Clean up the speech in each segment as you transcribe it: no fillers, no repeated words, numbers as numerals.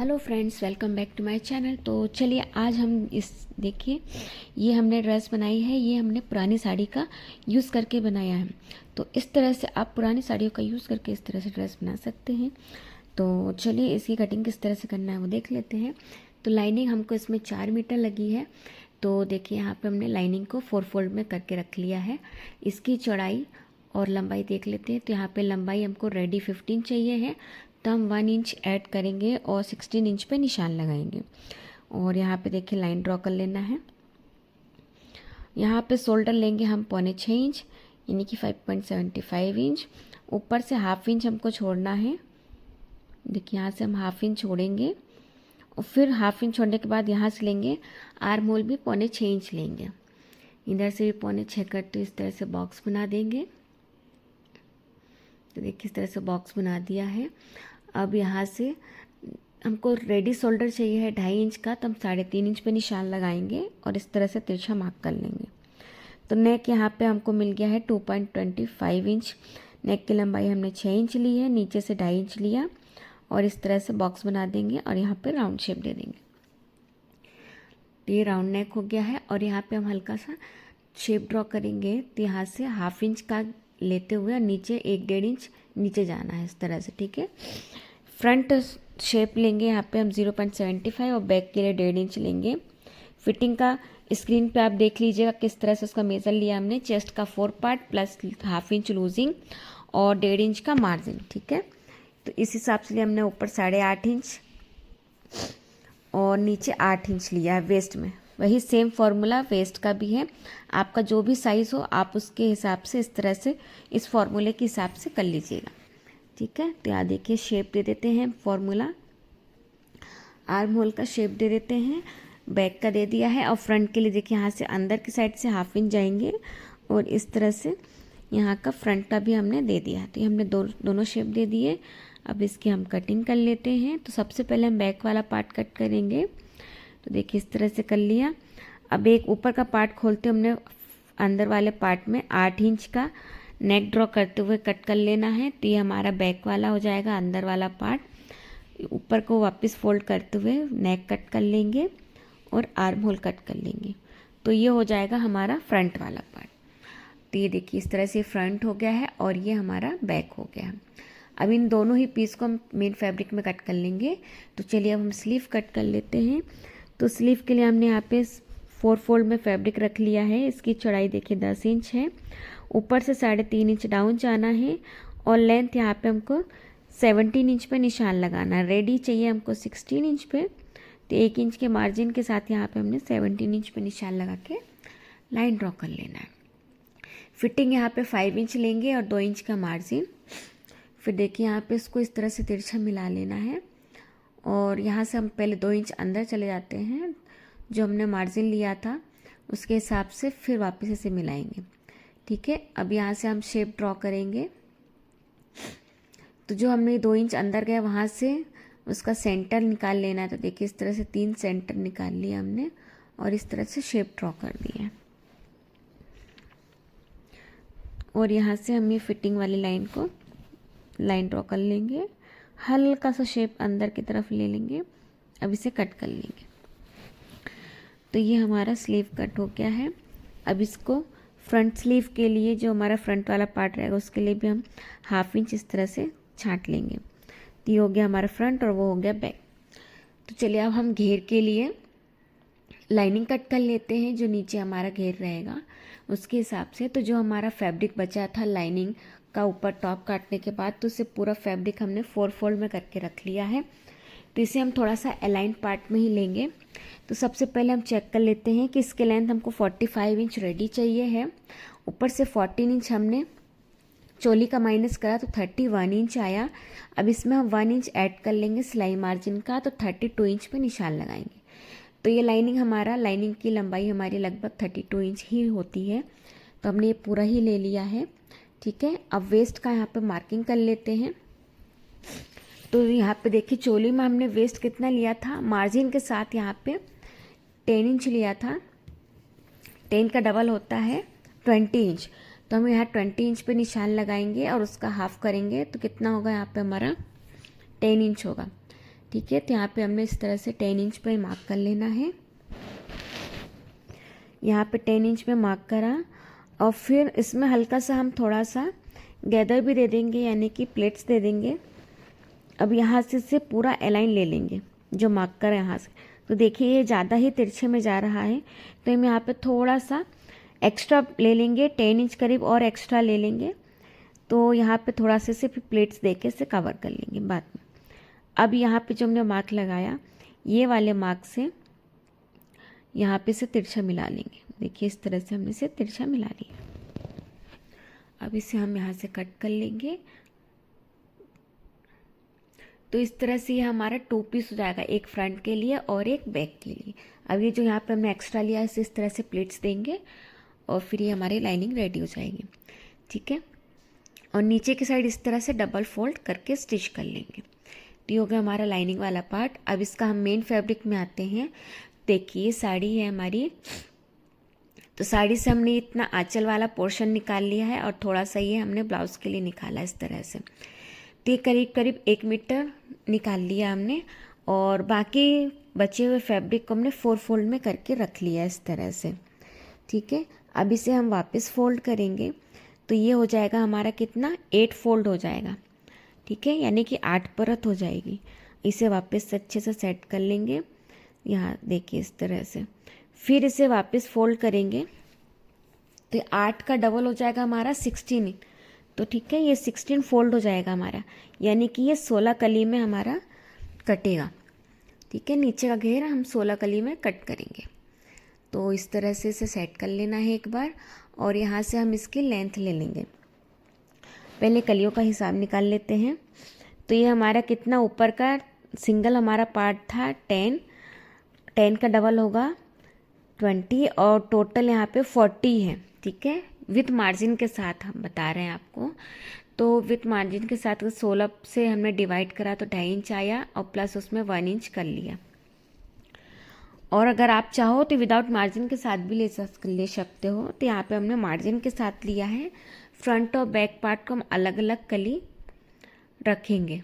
Hello friends, welcome back to my channel. तो चलिए आज हम देखिए ये हमने ड्रेस बनाई है। ये हमने पुरानी साड़ी का यूज़ करके बनाया है। तो इस तरह से आप पुरानी साड़ियों का यूज़ करके इस तरह से ड्रेस बना सकते हैं। तो चलिए इसकी कटिंग किस तरह से करना है वो देख लेते हैं। तो लाइनिंग हमको इसमें 4 मीटर लगी है। तो देखिए यहाँ पे हमने लाइनिंग को 4 फोल्ड में करके रख लिया है। इसकी चौड़ाई और लंबाई देख लेते हैं। तो यहाँ पे लंबाई हमको रेडी 15 चाहिए है, तो हम 1 इंच ऐड करेंगे और 16 इंच पे निशान लगाएंगे। और यहाँ पे देखिए लाइन ड्रॉ कर लेना है। यहाँ पे शोल्डर लेंगे हम 6.25 इंच यानी कि 5.75 इंच। ऊपर से हाफ इंच हमको छोड़ना है। देखिए यहाँ से हम हाफ इंच छोड़ेंगे और फिर हाफ इंच छोड़ने के बाद यहाँ से लेंगे आर्म होल भी 6.25 इंच लेंगे। इधर से भी 6.25 करते इस तरह से बॉक्स बना देंगे। तो देखिए इस तरह से बॉक्स बना दिया है। अब यहाँ से हमको रेडी शोल्डर चाहिए है 2.5 इंच का, तो हम 3.5 इंच पे निशान लगाएंगे और इस तरह से तिरछा मार्क कर लेंगे। तो नेक यहाँ पे हमको मिल गया है 2.25 इंच। नेक की लंबाई हमने 6 इंच ली है, नीचे से 2.5 इंच लिया और इस तरह से बॉक्स बना देंगे और यहाँ पे राउंड शेप दे देंगे। तो ये राउंड नेक हो गया है और यहाँ पे हम हल्का सा शेप ड्रॉ करेंगे। तो यहाँ से हाफ इंच का लेते हुए और नीचे 1-1.5 इंच नीचे जाना है इस तरह से, ठीक है। फ्रंट शेप लेंगे यहाँ पे हम 0.75 और बैक के लिए 1.5 इंच लेंगे। फिटिंग का स्क्रीन पे आप देख लीजिएगा किस तरह से उसका मेज़र लिया हमने। चेस्ट का 4 part plus half inch losing और 1.5 इंच का मार्जिन, ठीक है। तो इस हिसाब से लिए हमने ऊपर 8.5 इंच और नीचे 8 इंच लिया है वेस्ट में। वही सेम फॉर्मूला वेस्ट का भी है। आपका जो भी साइज़ हो आप उसके हिसाब से इस तरह से इस फॉर्मूले के हिसाब से कर लीजिएगा, ठीक है। तो यहाँ देखिए शेप दे देते हैं फॉर्मूला। आर्म होल का शेप दे देते हैं, बैक का दे दिया है और फ्रंट के लिए देखिए यहाँ से अंदर की साइड से हाफ इंच जाएंगे और इस तरह से यहाँ का फ्रंट का भी हमने दे दिया। तो ये हमने दोनों शेप दे दिए। अब इसकी हम कटिंग कर लेते हैं। तो सबसे पहले हम बैक वाला पार्ट कट करेंगे। तो देखिए इस तरह से कर लिया। अब एक ऊपर का पार्ट खोलते हमने अंदर वाले पार्ट में 8 इंच का नेक ड्रॉ करते हुए कट कर लेना है। तो ये हमारा बैक वाला हो जाएगा अंदर वाला पार्ट। ऊपर को वापस फोल्ड करते हुए नेक कट कर लेंगे और आर्म होल कट कर लेंगे। तो ये हो जाएगा हमारा फ्रंट वाला पार्ट। तो ये देखिए इस तरह से फ्रंट हो गया है और ये हमारा बैक हो गया है। अब इन दोनों ही पीस को हम मेन फैब्रिक में कट कर लेंगे। तो चलिए अब हम स्लीव कट कर लेते हैं। तो स्लीव के लिए हमने यहाँ पे 4 फोल्ड में फैब्रिक रख लिया है। इसकी चौड़ाई देखिए 10 इंच है। ऊपर से 3.5 इंच डाउन जाना है और लेंथ यहाँ पे हमको 17 इंच पे निशान लगाना है। रेडी चाहिए हमको 16 इंच पे। तो 1 इंच के मार्जिन के साथ यहाँ पे हमने 17 इंच पे निशान लगा के लाइन ड्रॉ कर लेना है। फिटिंग यहाँ पे 5 इंच लेंगे और 2 इंच का मार्जिन। फिर देखिए यहाँ पे इसको इस तरह से तिरछा मिला लेना है और यहाँ से हम पहले 2 इंच अंदर चले जाते हैं। जो हमने मार्जिन लिया था उसके हिसाब से फिर वापस इसे मिलाएंगे, ठीक है। अब यहाँ से हम शेप ड्रॉ करेंगे। तो जो हमने 2 इंच अंदर गया वहाँ से उसका सेंटर निकाल लेना है। तो देखिए इस तरह से 3 सेंटर निकाल लिया हमने और इस तरह से शेप ड्रॉ कर दिया। और यहाँ से हम ये फिटिंग वाली लाइन ड्रॉ कर लेंगे। हल्का सा शेप अंदर की तरफ ले लेंगे। अब इसे कट कर लेंगे। तो ये हमारा स्लीव कट हो गया है। अब इसको फ्रंट स्लीव के लिए जो हमारा फ्रंट वाला पार्ट रहेगा उसके लिए भी हम हाफ इंच इस तरह से छांट लेंगे। तो ये हो गया हमारा फ्रंट और वो हो गया बैक। तो चलिए अब हम घेर के लिए लाइनिंग कट कर लेते हैं। जो नीचे हमारा घेर रहेगा उसके हिसाब से। तो जो हमारा फैब्रिक बचा था लाइनिंग का ऊपर टॉप काटने के बाद, तो उसे पूरा फैब्रिक हमने 4 फोल्ड में करके रख लिया है। तो इसे हम थोड़ा सा अलाइन पार्ट में ही लेंगे। तो सबसे पहले हम चेक कर लेते हैं कि इसके लेंथ हमको 45 इंच रेडी चाहिए है। ऊपर से 14 इंच हमने चोली का माइनस करा तो 31 इंच आया। अब इसमें हम 1 इंच ऐड कर लेंगे सिलाई मार्जिन का, तो 32 इंच पे निशान लगाएंगे। तो ये लाइनिंग की लंबाई हमारी लगभग 32 इंच ही होती है। तो हमने ये पूरा ही ले लिया है, ठीक है। अब वेस्ट का यहाँ पे मार्किंग कर लेते हैं। तो यहाँ पे देखिए चोली में हमने वेस्ट कितना लिया था, मार्जिन के साथ यहाँ पे 10 इंच लिया था। 10 का डबल होता है 20 इंच। तो हम यहाँ 20 इंच पे निशान लगाएंगे और उसका हाफ करेंगे। तो कितना होगा यहाँ पे हमारा 10 इंच होगा। ठीक है, तो यहाँ पे हमने इस तरह से 10 इंच पे मार्क कर लेना है। यहाँ पे 10 इंच में मार्क करा और फिर इसमें हल्का सा हम थोड़ा सा गैदर भी दे देंगे, यानी कि प्लेट्स दे देंगे। अब यहाँ से इसे पूरा अलाइन ले लेंगे जो मार्क कर यहाँ से। तो देखिए ये ज़्यादा ही तिरछे में जा रहा है, तो हम यहाँ पे थोड़ा सा एक्स्ट्रा ले लेंगे, 10 इंच करीब और एक्स्ट्रा ले लेंगे। तो यहाँ पे थोड़ा सा सिर्फ प्लेट्स दे के इसे कवर कर लेंगे बाद में। अब यहाँ पे जो हमने मार्क लगाया, ये वाले मार्क से यहाँ पे से तिरछा मिला लेंगे। देखिए इस तरह से हमने इसे तिरछा मिला लिया। अब इसे हम यहाँ से कट कर लेंगे। तो इस तरह से ये हमारा 2 पीस हो जाएगा, एक फ्रंट के लिए और एक बैक के लिए। अब ये जो यहाँ पे हमने एक्स्ट्रा लिया है इसे इस तरह से प्लेट्स देंगे और फिर ये हमारी लाइनिंग रेडी हो जाएगी। ठीक है, और नीचे की साइड इस तरह से डबल फोल्ड करके स्टिच कर लेंगे। तो ये हो गया हमारा लाइनिंग वाला पार्ट। अब इसका हम मेन फैब्रिक में आते हैं। देखिए साड़ी है हमारी, तो साड़ी से हमने इतना आंचल वाला पोर्शन निकाल लिया है और थोड़ा सा ये हमने ब्लाउज के लिए निकाला इस तरह से। तो ये करीब करीब 1 मीटर निकाल लिया हमने और बाकी बचे हुए फैब्रिक को हमने 4 फोल्ड में करके रख लिया इस तरह से। ठीक है, अब इसे हम वापस फोल्ड करेंगे तो ये हो जाएगा हमारा कितना, 8 फोल्ड हो जाएगा। ठीक है, यानी कि 8 परत हो जाएगी। इसे वापस से अच्छे से सेट कर लेंगे, यहाँ देखिए इस तरह से। फिर इसे वापस फोल्ड करेंगे तो 8 का डबल हो जाएगा हमारा 16। तो ठीक है, ये 16 फोल्ड हो जाएगा हमारा, यानी कि ये 16 कली में हमारा कटेगा। ठीक है, नीचे का घेर हम 16 कली में कट करेंगे। तो इस तरह से इसे सेट कर लेना है एक बार। और यहाँ से हम इसकी लेंथ ले लेंगे। पहले कलियों का हिसाब निकाल लेते हैं। तो ये हमारा कितना, ऊपर का सिंगल हमारा पार्ट था 10 का डबल होगा 20 और टोटल यहाँ पे 40 है। ठीक है, विथ मार्जिन के साथ हम बता रहे हैं आपको। तो विथ मार्जिन के साथ 16 से हमने डिवाइड करा तो 2.5 इंच आया और प्लस उसमें 1 इंच कर लिया। और अगर आप चाहो तो विदाउट मार्जिन के साथ भी ले सकते हो। तो यहाँ पे हमने मार्जिन के साथ लिया है। फ्रंट और बैक पार्ट को हम अलग अलग कली रखेंगे।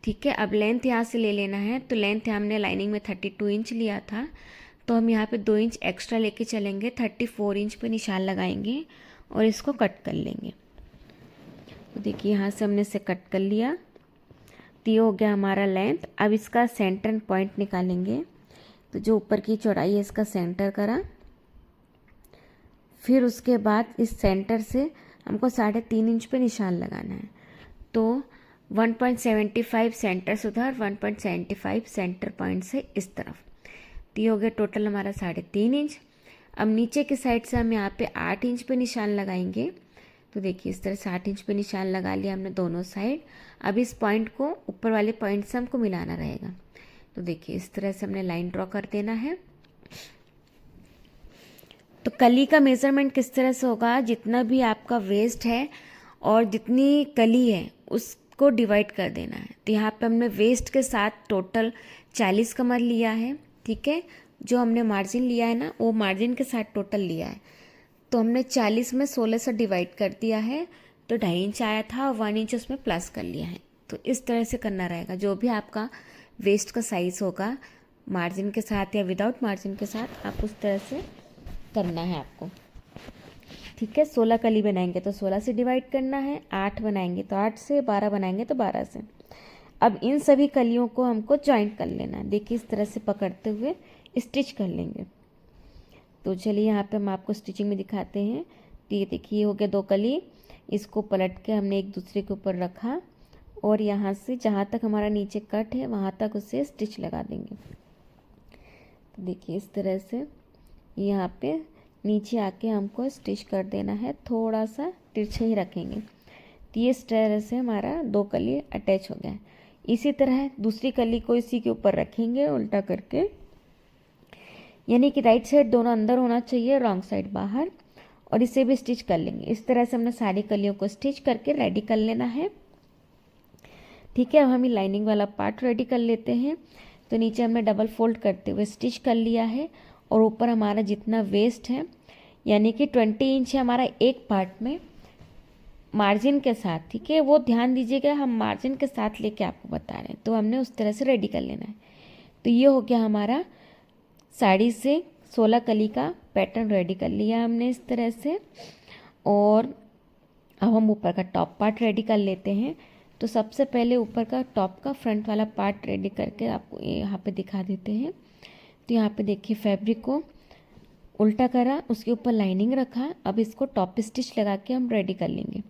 ठीक है, अब लेंथ यहाँ से ले लेना है। तो लेंथ हमने लाइनिंग में 32 इंच लिया था, तो हम यहाँ पे 2 इंच एक्स्ट्रा लेके चलेंगे, 34 इंच पे निशान लगाएंगे और इसको कट कर लेंगे। तो देखिए यहाँ से हमने इसे कट कर लिया। तो ये हो गया हमारा लेंथ। अब इसका सेंटर पॉइंट निकालेंगे। तो जो ऊपर की चौड़ाई है इसका सेंटर करा, फिर उसके बाद इस सेंटर से हमको 3.5 इंच पे निशान लगाना है। तो 1.75 सेंटर से उधर, 1.75 सेंटर पॉइंट से इस तरफ। तो ये हो गया टोटल हमारा 3.5 इंच। अब नीचे की साइड से हम यहाँ पे 8 इंच पे निशान लगाएंगे। तो देखिए इस तरह से 8 इंच पे निशान लगा लिया हमने दोनों साइड। अब इस पॉइंट को ऊपर वाले पॉइंट से हमको मिलाना रहेगा। तो देखिए इस तरह से हमने लाइन ड्रॉ कर देना है। तो कली का मेज़रमेंट किस तरह से होगा, जितना भी आपका वेस्ट है और जितनी कली है उसको डिवाइड कर देना है। तो यहाँ पे हमने वेस्ट के साथ टोटल 40 कमर लिया है। ठीक है, जो हमने मार्जिन लिया है ना, वो मार्जिन के साथ टोटल लिया है। तो हमने 40 में 16 से डिवाइड कर दिया है, तो 2.5 इंच आया था और 1 इंच उसमें प्लस कर लिया है। तो इस तरह से करना रहेगा। जो भी आपका वेस्ट का साइज़ होगा मार्जिन के साथ या विदाउट मार्जिन के साथ, आप उस तरह से करना है आपको। ठीक है, 16 कली बनाएंगे तो 16 से डिवाइड करना है, 8 बनाएंगे तो 8 से, 12 बनाएंगे तो 12 से। अब इन सभी कलियों को हमको जॉइंट कर लेना है। देखिए इस तरह से पकड़ते हुए स्टिच कर लेंगे। तो चलिए यहाँ पे हम आपको स्टिचिंग में दिखाते हैं। तो ये देखिए हो गया 2 कली, इसको पलट के हमने एक दूसरे के ऊपर रखा और यहाँ से जहाँ तक हमारा नीचे कट है वहाँ तक उसे स्टिच लगा देंगे। तो देखिए इस तरह से यहाँ पे नीचे आके हमको स्टिच कर देना है, थोड़ा सा तिरछे ही रखेंगे। तो ये इस तरह से हमारा 2 कली अटैच हो गया है। इसी तरह दूसरी कली को इसी के ऊपर रखेंगे उल्टा करके, यानी कि राइट साइड दोनों अंदर होना चाहिए, रॉन्ग साइड बाहर, और इसे भी स्टिच कर लेंगे। इस तरह से हमने सारी कलियों को स्टिच करके रेडी कर लेना है। ठीक है, अब हम लाइनिंग वाला पार्ट रेडी कर लेते हैं। तो नीचे हमने डबल फोल्ड करते हुए स्टिच कर लिया है और ऊपर हमारा जितना वेस्ट है, यानी कि 20 इंच है हमारा एक पार्ट में, मार्जिन के साथ, ठीक है, वो ध्यान दीजिएगा, हम मार्जिन के साथ लेके आपको बता रहे हैं, तो हमने उस तरह से रेडी कर लेना है। तो ये हो गया हमारा साड़ी से 16 कली का पैटर्न रेडी कर लिया हमने इस तरह से। और अब हम ऊपर का टॉप पार्ट रेडी कर लेते हैं। तो सबसे पहले ऊपर का टॉप का फ्रंट वाला पार्ट रेडी करके आपको यहाँ पे दिखा देते हैं। तो यहाँ पे देखिए फैब्रिक को उल्टा करा, उसके ऊपर लाइनिंग रखा। अब इसको टॉप स्टिच लगा के हम रेडी कर लेंगे।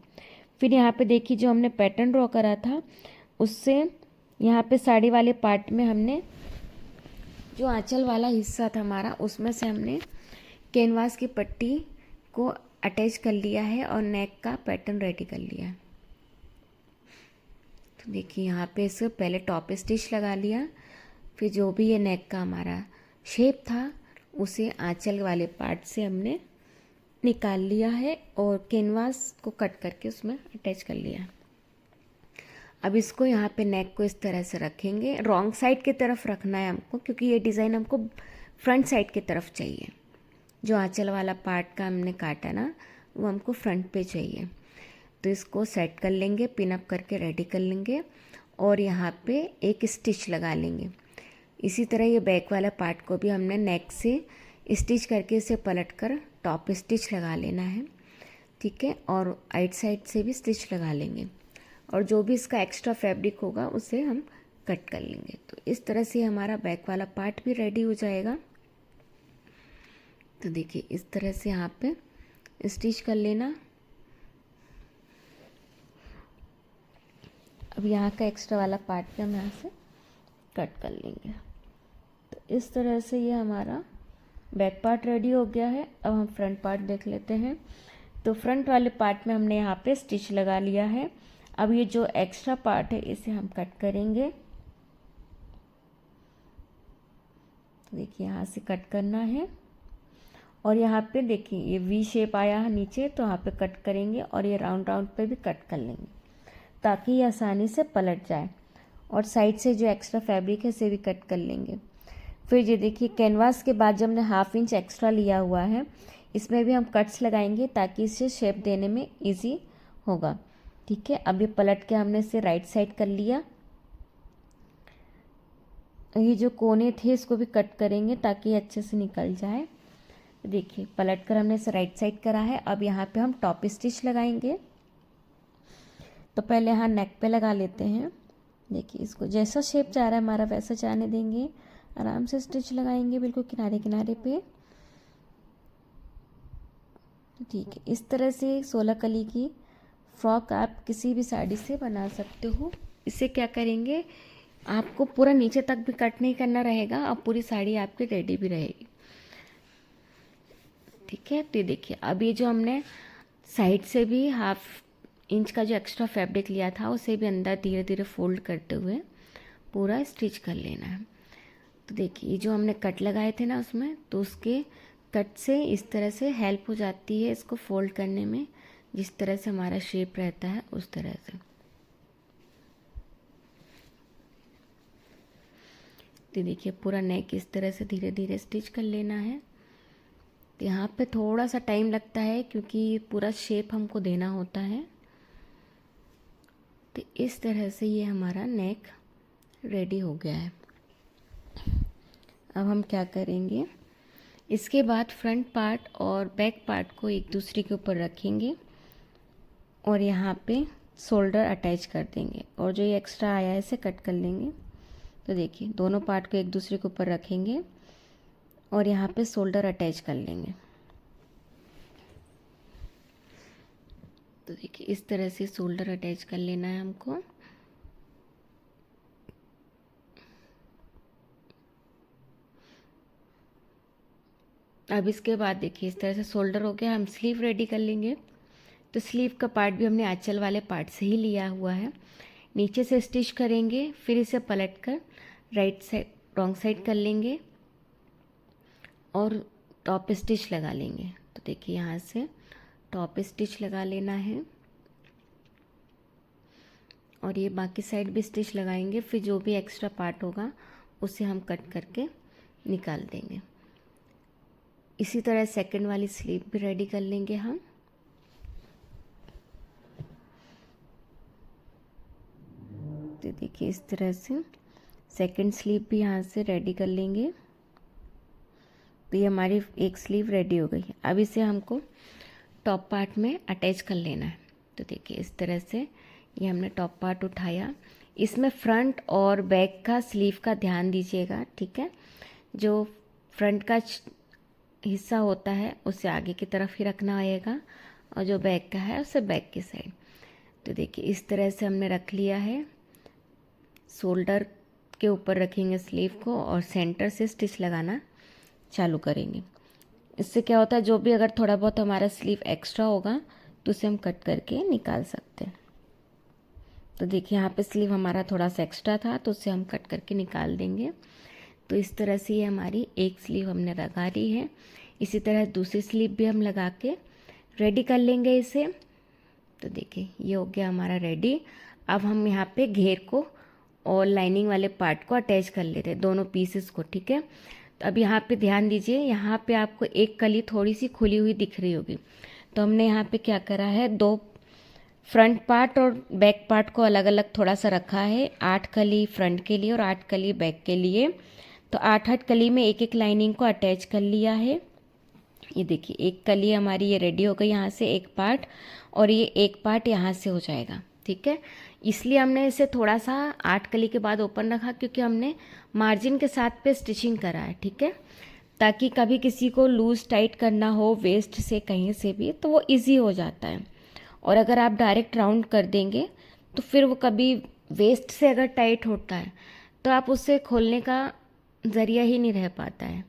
फिर यहाँ पे देखिए जो हमने पैटर्न ड्रॉ करा था उससे यहाँ पे साड़ी वाले पार्ट में हमने जो आंचल वाला हिस्सा था हमारा, उसमें से हमने कैनवास की पट्टी को अटैच कर लिया है और नेक का पैटर्न रेडी कर लिया है। तो देखिए यहाँ पे इसको पहले टॉप स्टिच लगा लिया, फिर जो भी ये नेक का हमारा शेप था उसे आंचल वाले पार्ट से हमने निकाल लिया है और कैनवास को कट करके उसमें अटैच कर लिया। अब इसको यहाँ पे नेक को इस तरह से रखेंगे, रॉन्ग साइड की तरफ रखना है हमको, क्योंकि ये डिज़ाइन हमको फ्रंट साइड की तरफ चाहिए। जो आंचल वाला पार्ट का हमने काटा ना, वो हमको फ्रंट पे चाहिए। तो इसको सेट कर लेंगे, पिन अप करके रेडी कर लेंगे और यहाँ पे एक स्टिच लगा लेंगे। इसी तरह ये बैक वाला पार्ट को भी हमने नेक से स्टिच करके इसे पलट कर टॉप स्टिच लगा लेना है, ठीक है। और आइट साइड से भी स्टिच लगा लेंगे और जो भी इसका एक्स्ट्रा फैब्रिक होगा उसे हम कट कर लेंगे। तो इस तरह से हमारा बैक वाला पार्ट भी रेडी हो जाएगा। तो देखिए इस तरह से यहाँ पे स्टिच कर लेना। अब यहाँ का एक्स्ट्रा वाला पार्ट भी हम यहाँ से कट कर लेंगे। तो इस तरह से ये हमारा बैक पार्ट रेडी हो गया है। अब हम फ्रंट पार्ट देख लेते हैं। तो फ्रंट वाले पार्ट में हमने यहाँ पे स्टिच लगा लिया है। अब ये जो एक्स्ट्रा पार्ट है इसे हम कट करेंगे। तो देखिए यहाँ से कट करना है और यहाँ पे देखिए ये वी शेप आया है नीचे, तो यहाँ पे कट करेंगे और ये राउंड राउंड पे भी कट कर लेंगे ताकि ये आसानी से पलट जाए। और साइड से जो एक्स्ट्रा फैब्रिक है इसे भी कट कर लेंगे। फिर ये देखिए कैनवास के बाद जब हमने 1/2 इंच एक्स्ट्रा लिया हुआ है, इसमें भी हम कट्स लगाएंगे ताकि इसे शेप देने में इजी होगा, ठीक है। अब ये पलट के हमने इसे राइट साइड कर लिया। ये जो कोने थे इसको भी कट करेंगे ताकि अच्छे से निकल जाए। देखिए पलट कर हमने इसे राइट साइड करा है। अब यहाँ पे हम टॉप स्टिच लगाएंगे। तो पहले यहाँ नेक पे लगा लेते हैं। देखिए इसको जैसा शेप चाह रहा है हमारा वैसा जाने देंगे, आराम से स्टिच लगाएंगे बिल्कुल किनारे किनारे पे, ठीक है। इस तरह से 16 कली की फ्रॉक आप किसी भी साड़ी से बना सकते हो। इसे क्या करेंगे, आपको पूरा नीचे तक भी कट नहीं करना रहेगा और पूरी साड़ी आपकी रेडी भी रहेगी, ठीक है। तो देखिए अब ये जो हमने साइड से भी 1/2 इंच का जो एक्स्ट्रा फैब्रिक लिया था उसे भी अंदर धीरे धीरे फोल्ड करते हुए पूरा स्टिच कर लेना है। तो देखिए जो हमने कट लगाए थे ना उसमें, तो उसके कट से इस तरह से हेल्प हो जाती है इसको फोल्ड करने में, जिस तरह से हमारा शेप रहता है उस तरह से। तो देखिए पूरा नेक इस तरह से धीरे धीरे स्टिच कर लेना है। तो यहाँ पे थोड़ा सा टाइम लगता है क्योंकि पूरा शेप हमको देना होता है। तो इस तरह से ये हमारा नेक रेडी हो गया है। अब हम क्या करेंगे, इसके बाद फ्रंट पार्ट और बैक पार्ट को एक दूसरे के ऊपर रखेंगे और यहाँ पे शोल्डर अटैच कर देंगे और जो ये एक्स्ट्रा आया है इसे कट कर लेंगे। तो देखिए दोनों पार्ट को एक दूसरे के ऊपर रखेंगे और यहाँ पे शोल्डर अटैच कर लेंगे। तो देखिए इस तरह से शोल्डर अटैच कर लेना है हमको। अब इसके बाद देखिए इस तरह से शोल्डर हो गया। हम स्लीव रेडी कर लेंगे। तो स्लीव का पार्ट भी हमने आंचल वाले पार्ट से ही लिया हुआ है। नीचे से स्टिच करेंगे, फिर इसे पलट कर राइट साइड रॉन्ग साइड कर लेंगे और टॉप स्टिच लगा लेंगे। तो देखिए यहाँ से टॉप स्टिच लगा लेना है और ये बाकी साइड भी स्टिच लगाएंगे। फिर जो भी एक्स्ट्रा पार्ट होगा उसे हम कट करके निकाल देंगे। इसी तरह सेकंड वाली स्लीव भी रेडी कर लेंगे हम। तो देखिए इस तरह से सेकंड स्लीव भी यहाँ से रेडी कर लेंगे। तो ये हमारी एक स्लीव रेडी हो गई। अब इसे हमको टॉप पार्ट में अटैच कर लेना है। तो देखिए इस तरह से ये हमने टॉप पार्ट उठाया। इसमें फ्रंट और बैक का स्लीव का ध्यान दीजिएगा, ठीक है। जो फ्रंट का हिस्सा होता है उसे आगे की तरफ ही रखना होगा और जो बैक का है उसे बैक की साइड। तो देखिए इस तरह से हमने रख लिया है। शोल्डर के ऊपर रखेंगे स्लीव को और सेंटर से स्टिच लगाना चालू करेंगे। इससे क्या होता है, जो भी अगर थोड़ा बहुत हमारा स्लीव एक्स्ट्रा होगा तो उसे हम कट करके निकाल सकते हैं। तो देखिए यहाँ पे स्लीव हमारा थोड़ा सा एक्स्ट्रा था तो उसे हम कट करके निकाल देंगे। तो इस तरह से ये हमारी एक स्लीव हमने लगा ली है। इसी तरह दूसरी स्लीव भी हम लगा के रेडी कर लेंगे इसे। तो देखिए ये हो गया हमारा रेडी। अब हम यहाँ पे घेर को और लाइनिंग वाले पार्ट को अटैच कर लेते हैं, दोनों पीसेस को, ठीक है। तो अब यहाँ पे ध्यान दीजिए, यहाँ पे आपको एक कली थोड़ी सी खुली हुई दिख रही होगी। तो हमने यहाँ पे क्या करा है, दो फ्रंट पार्ट और बैक पार्ट को अलग अलग थोड़ा सा रखा है। 8 कली फ्रंट के लिए और 8 कली बैक के लिए। तो 8-8 कली में एक एक लाइनिंग को अटैच कर लिया है। ये देखिए एक कली हमारी ये रेडी हो गई, यहाँ से एक पार्ट, और ये एक पार्ट यहाँ से हो जाएगा, ठीक है। इसलिए हमने इसे थोड़ा सा 8 कली के बाद ओपन रखा क्योंकि हमने मार्जिन के साथ पे स्टिचिंग करा है, ठीक है। ताकि कभी किसी को लूज टाइट करना हो वेस्ट से कहीं से भी तो वो इजी हो जाता है। और अगर आप डायरेक्ट राउंड कर देंगे तो फिर वो कभी वेस्ट से अगर टाइट होता है तो आप उसे खोलने का ज़रिया ही नहीं रह पाता है।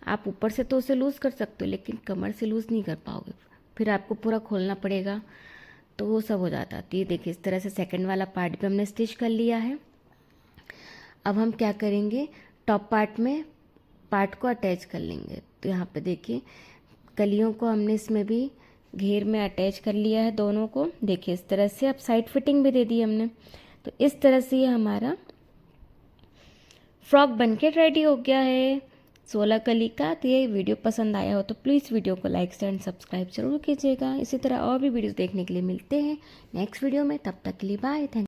आप ऊपर से तो उसे लूज़ कर सकते हो लेकिन कमर से लूज़ नहीं कर पाओगे, फिर आपको पूरा खोलना पड़ेगा, तो वो सब हो जाता है। तो ये देखिए इस तरह से सेकंड वाला पार्ट भी हमने स्टिच कर लिया है। अब हम क्या करेंगे, टॉप पार्ट में पार्ट को अटैच कर लेंगे। तो यहाँ पे देखिए कलियों को हमने इसमें भी घेर में अटैच कर लिया है दोनों को। देखिए इस तरह से अब साइड फिटिंग भी दे दी हमने। तो इस तरह से ये हमारा फ्रॉक बनके रेडी हो गया है 16 कली का। तो ये वीडियो पसंद आया हो तो प्लीज़ वीडियो को लाइक शेयर एंड सब्सक्राइब जरूर कीजिएगा। इसी तरह और भी वीडियोस देखने के लिए मिलते हैं नेक्स्ट वीडियो में। तब तक के लिए बाय, थैंक